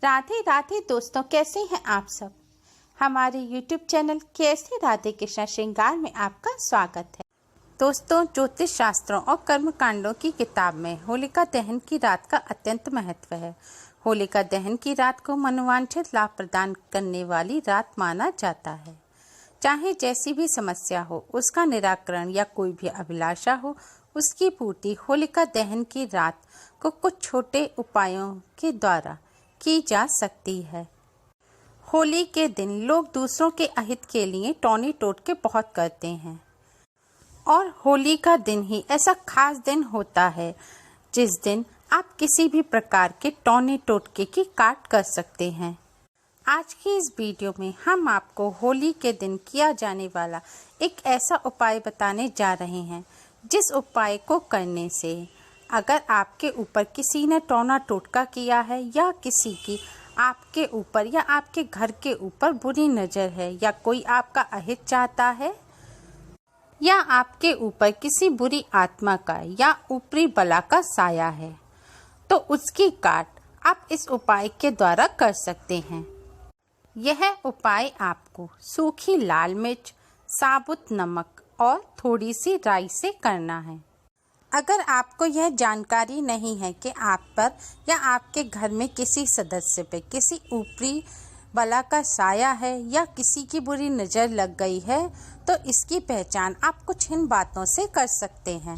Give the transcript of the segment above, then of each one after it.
राधे राधे दोस्तों, कैसे हैं आप सब। हमारे YouTube चैनल कैसे राधे कृष्ण श्रृंगार में आपका स्वागत है। दोस्तों, ज्योतिष शास्त्रों और कर्मकांडों की किताब में होलिका दहन की रात का अत्यंत महत्व है। होलिका दहन की रात को मनोवांछित लाभ प्रदान करने वाली रात माना जाता है। चाहे जैसी भी समस्या हो, उसका निराकरण या कोई भी अभिलाषा हो, उसकी पूर्ति होलिका दहन की रात को कुछ छोटे उपायों के द्वारा की जा सकती है। होली के दिन लोग दूसरों के अहित के लिए टोनी टोटके बहुत करते हैं और होली का दिन ही ऐसा खास दिन होता है जिस दिन आप किसी भी प्रकार के टोनी टोटके की काट कर सकते हैं। आज की इस वीडियो में हम आपको होली के दिन किया जाने वाला एक ऐसा उपाय बताने जा रहे हैं जिस उपाय को करने से अगर आपके ऊपर किसी ने टोना टोटका किया है या किसी की आपके ऊपर या आपके घर के ऊपर बुरी नज़र है या कोई आपका अहित चाहता है या आपके ऊपर किसी बुरी आत्मा का या ऊपरी बला का साया है, तो उसकी काट आप इस उपाय के द्वारा कर सकते हैं। यह उपाय आपको सूखी लाल मिर्च, साबुत नमक और थोड़ी सी राई से करना है। अगर आपको यह जानकारी नहीं है कि आप पर या आपके घर में किसी सदस्य पे किसी ऊपरी बला का साया है या किसी की बुरी नज़र लग गई है, तो इसकी पहचान आप कुछ इन बातों से कर सकते हैं।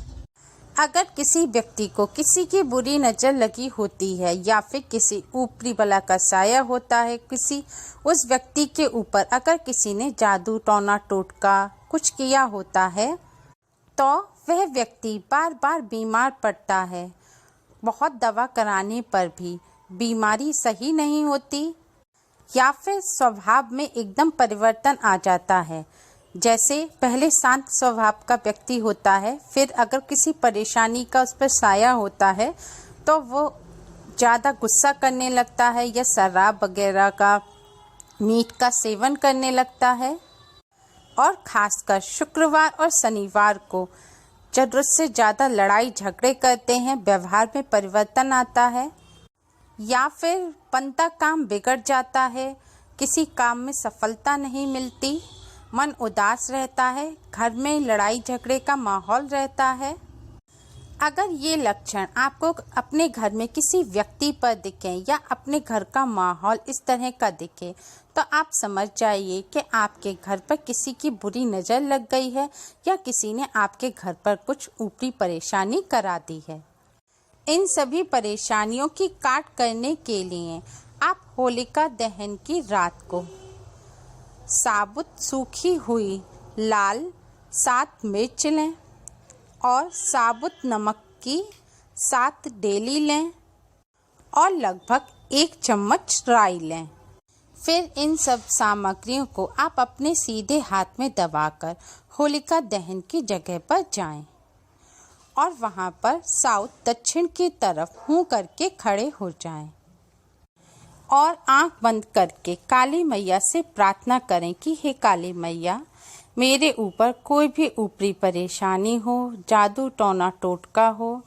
अगर किसी व्यक्ति को किसी की बुरी नज़र लगी होती है या फिर किसी ऊपरी बला का साया होता है, किसी उस व्यक्ति के ऊपर अगर किसी ने जादू टोना टोटका कुछ किया होता है, तो वह व्यक्ति बार बार बीमार पड़ता है। बहुत दवा कराने पर भी बीमारी सही नहीं होती या फिर स्वभाव में एकदम परिवर्तन आ जाता है। जैसे पहले शांत स्वभाव का व्यक्ति होता है, फिर अगर किसी परेशानी का उस पर साया होता है तो वो ज़्यादा गुस्सा करने लगता है या शराब वगैरह का, मीट का सेवन करने लगता है। और ख़ासकर शुक्रवार और शनिवार को ज़रूरत से ज़्यादा लड़ाई झगड़े करते हैं, व्यवहार में परिवर्तन आता है या फिर बनता काम बिगड़ जाता है, किसी काम में सफलता नहीं मिलती, मन उदास रहता है, घर में लड़ाई झगड़े का माहौल रहता है। अगर ये लक्षण आपको अपने घर में किसी व्यक्ति पर दिखें या अपने घर का माहौल इस तरह का दिखे, तो आप समझ जाइए कि आपके घर पर किसी की बुरी नज़र लग गई है या किसी ने आपके घर पर कुछ ऊपरी परेशानी करा दी है। इन सभी परेशानियों की काट करने के लिए आप होलिका दहन की रात को साबुत सूखी हुई लाल 7 मिर्च लें और साबुत नमक की 7 डेली लें और लगभग 1 चम्मच राई लें। फिर इन सब सामग्रियों को आप अपने सीधे हाथ में दबाकर होलिका दहन की जगह पर जाएं और वहां पर साउथ दक्षिण की तरफ मुंह करके खड़े हो जाएं और आंख बंद करके काली मैया से प्रार्थना करें कि हे काली मैया, मेरे ऊपर कोई भी ऊपरी परेशानी हो, जादू टोना टोटका हो,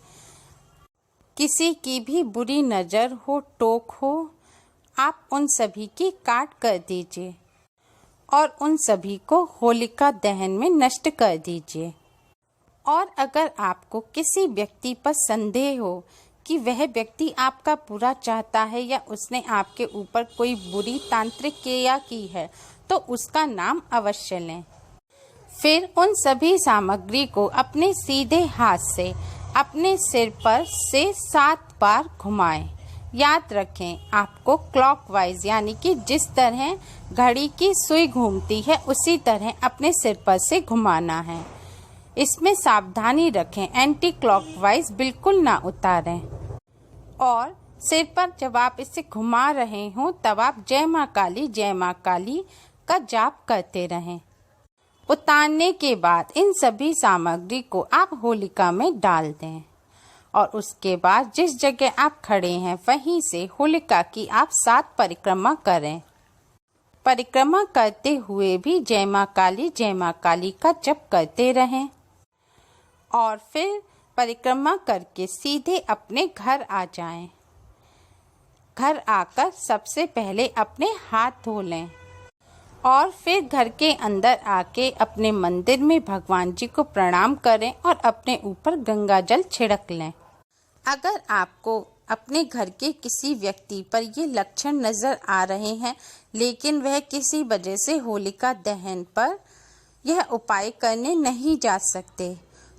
किसी की भी बुरी नज़र हो, टोक हो, आप उन सभी की काट कर दीजिए और उन सभी को होलिका दहन में नष्ट कर दीजिए। और अगर आपको किसी व्यक्ति पर संदेह हो कि वह व्यक्ति आपका बुरा चाहता है या उसने आपके ऊपर कोई बुरी तांत्रिक क्रिया की है, तो उसका नाम अवश्य लें। फिर उन सभी सामग्री को अपने सीधे हाथ से अपने सिर पर से 7 बार घुमाएं। याद रखें, आपको क्लॉकवाइज यानी कि जिस तरह घड़ी की सुई घूमती है उसी तरह अपने सिर पर से घुमाना है। इसमें सावधानी रखें, एंटी क्लॉकवाइज बिल्कुल ना उतारें। और सिर पर जब आप इसे घुमा रहे हों तब आप जय माँ काली का जाप करते रहें। उतारने के बाद इन सभी सामग्री को आप होलिका में डाल दें और उसके बाद जिस जगह आप खड़े हैं वहीं से होलिका की आप 7 परिक्रमा करें। परिक्रमा करते हुए भी जय माँ काली का जप करते रहें और फिर परिक्रमा करके सीधे अपने घर आ जाएं। घर आकर सबसे पहले अपने हाथ धो लें और फिर घर के अंदर आके अपने मंदिर में भगवान जी को प्रणाम करें और अपने ऊपर गंगा जल छिड़क लें। अगर आपको अपने घर के किसी व्यक्ति पर ये लक्षण नज़र आ रहे हैं लेकिन वह किसी वजह से होलिका दहन पर यह उपाय करने नहीं जा सकते,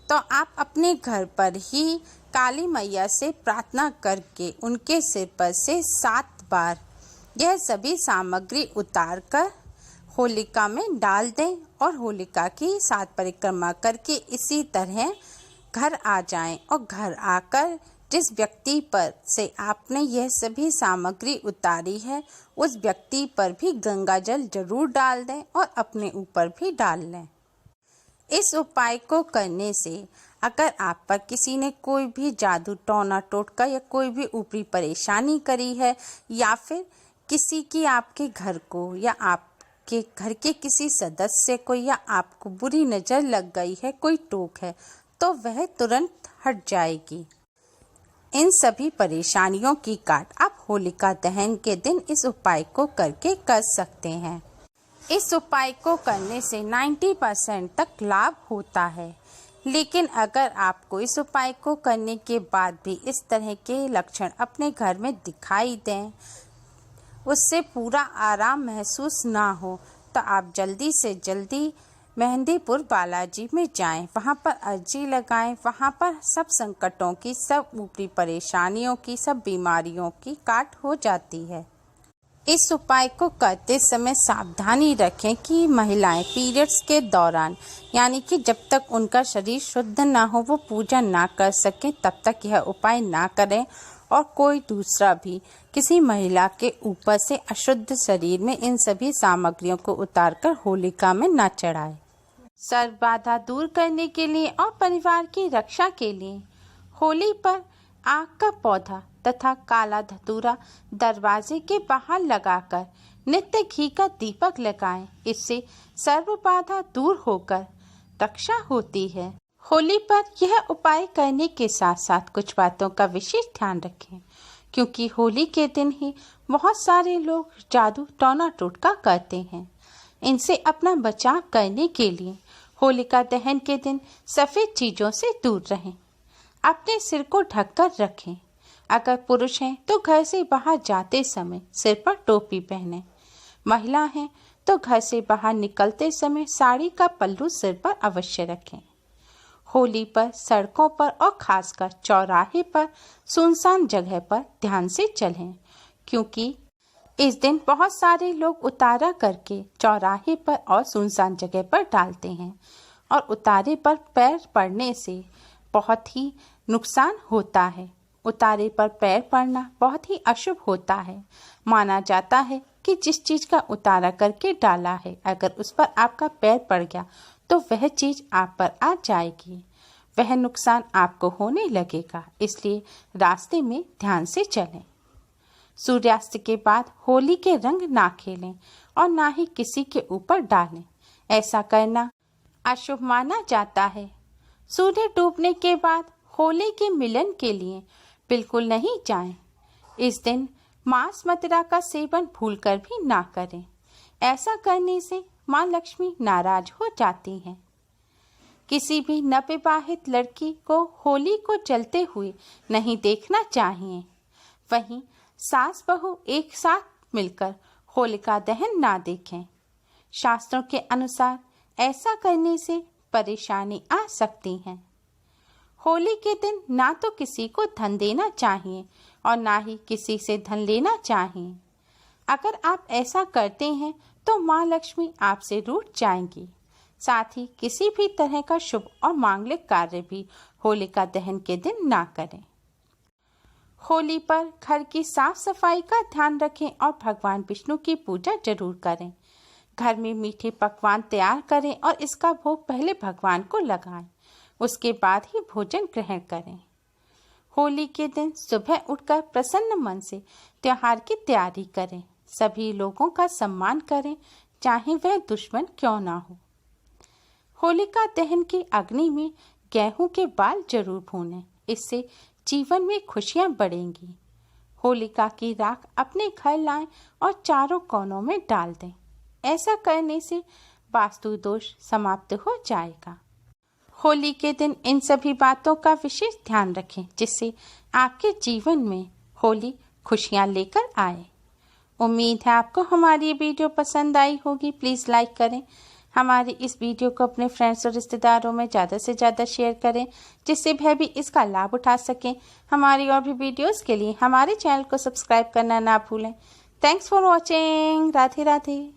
तो आप अपने घर पर ही काली मैया से प्रार्थना करके उनके सिर पर से 7 बार यह सभी सामग्री उतार कर होलिका में डाल दें और होलिका की 7 परिक्रमा करके इसी तरह घर आ जाएं और घर आकर जिस व्यक्ति पर से आपने यह सभी सामग्री उतारी है उस व्यक्ति पर भी गंगा जल जरूर डाल दें और अपने ऊपर भी डाल लें। इस उपाय को करने से अगर आप पर किसी ने कोई भी जादू टोना टोटका या कोई भी ऊपरी परेशानी करी है या फिर किसी की आपके घर को या आपके घर के किसी सदस्य को या आपको बुरी नज़र लग गई है, कोई टोक है, तो वह तुरंत हट जाएगी। इन सभी परेशानियों की काट आप होलिका दहन के दिन इस उपाय को करके कर सकते हैं। इस उपाय को करने से 90% तक लाभ होता है, लेकिन अगर आपको इस उपाय को करने के बाद भी इस तरह के लक्षण अपने घर में दिखाई दें, उससे पूरा आराम महसूस ना हो, तो आप जल्दी से जल्दी मेहंदीपुर बालाजी में जाएं, वहां पर अर्जी लगाएं। वहां पर सब संकटों की, सब ऊपरी परेशानियों की, सब बीमारियों की काट हो जाती है। इस उपाय को करते समय सावधानी रखें कि महिलाएं पीरियड्स के दौरान यानी कि जब तक उनका शरीर शुद्ध ना हो वो पूजा ना कर सकें तब तक यह उपाय ना करें और कोई दूसरा भी किसी महिला के ऊपर से अशुद्ध शरीर में इन सभी सामग्रियों को उतारकर होलिका में ना चढ़ाए। सर्व बाधा दूर करने के लिए और परिवार की रक्षा के लिए होली पर आग का पौधा तथा काला धतूरा दरवाजे के बाहर लगाकर नित्य घी का दीपक लगाएं। इससे सर्व बाधा दूर होकर रक्षा होती है। होली पर यह उपाय करने के साथ साथ कुछ बातों का विशेष ध्यान रखें, क्योंकि होली के दिन ही बहुत सारे लोग जादू टोना टोटका करते हैं। इनसे अपना बचाव करने के लिए होलिका दहन के दिन सफ़ेद चीज़ों से दूर रहें। अपने सिर को ढककर रखें। अगर पुरुष हैं तो घर से बाहर जाते समय सिर पर टोपी पहनें। महिला हैं तो घर से बाहर निकलते समय साड़ी का पल्लू सिर पर अवश्य रखें। होली पर सड़कों पर और खासकर चौराहे पर सुनसान जगह पर ध्यान से चलें, क्योंकि इस दिन बहुत सारे लोग उतारा करके चौराहे पर और सुनसान जगह पर डालते हैं और उतारे पर पैर पड़ने से बहुत ही नुकसान होता है। उतारे पर पैर पड़ना बहुत ही अशुभ होता है। माना जाता है कि जिस चीज़ का उतारा करके डाला है अगर उस पर आपका पैर पड़ गया तो वह चीज़ आप पर आ जाएगी, वह नुकसान आपको होने लगेगा। इसलिए रास्ते में ध्यान से चलें। सूर्यास्त के बाद होली के रंग ना खेलें और ना ही किसी के ऊपर डालें। ऐसा करना अशुभ माना जाता है। सूर्य डूबने के बाद होली के मिलन के लिए बिल्कुल नहीं जाएं। इस दिन मांस मदिरा का सेवन भूलकर भी ना करें। ऐसा करने से मां लक्ष्मी नाराज हो जाती हैं। किसी भी नवविवाहित लड़की को होली को जलते हुए नहीं देखना चाहिए। वहीं सास बहू एक साथ मिलकर होलिका दहन ना देखें। शास्त्रों के अनुसार ऐसा करने से परेशानी आ सकती है। होली के दिन ना तो किसी को धन देना चाहिए और ना ही किसी से धन लेना चाहिए। अगर आप ऐसा करते हैं तो माँ लक्ष्मी आपसे रूठ जाएंगी। साथ ही किसी भी तरह का शुभ और मांगलिक कार्य भी होलिका दहन के दिन ना करें। होली पर घर की साफ सफाई का ध्यान रखें और भगवान विष्णु की पूजा जरूर करें। घर में मीठे पकवान तैयार करें और इसका भोग पहले भगवान को लगाएं, उसके बाद ही भोजन ग्रहण करें। होली के दिन सुबह उठकर प्रसन्न मन से त्योहार की तैयारी करें। सभी लोगों का सम्मान करें, चाहे वह दुश्मन क्यों ना हो। होलिका दहन की अग्नि में गेहूं के बाल जरूर भूनें, इससे जीवन में खुशियां बढ़ेंगी। होलिका की राख अपने घर लाएं और चारों कोनों में डाल दें। ऐसा करने से वास्तु दोष समाप्त हो जाएगा। होली के दिन इन सभी बातों का विशेष ध्यान रखें, जिससे आपके जीवन में होली खुशियां लेकर आए। उम्मीद है आपको हमारी ये वीडियो पसंद आई होगी। प्लीज़ लाइक करें। हमारी इस वीडियो को अपने फ्रेंड्स और रिश्तेदारों में ज़्यादा से ज़्यादा शेयर करें, जिससे वह भी इसका लाभ उठा सकें। हमारी और भी वीडियोस के लिए हमारे चैनल को सब्सक्राइब करना ना भूलें। Thanks for watching. Radhe Radhe.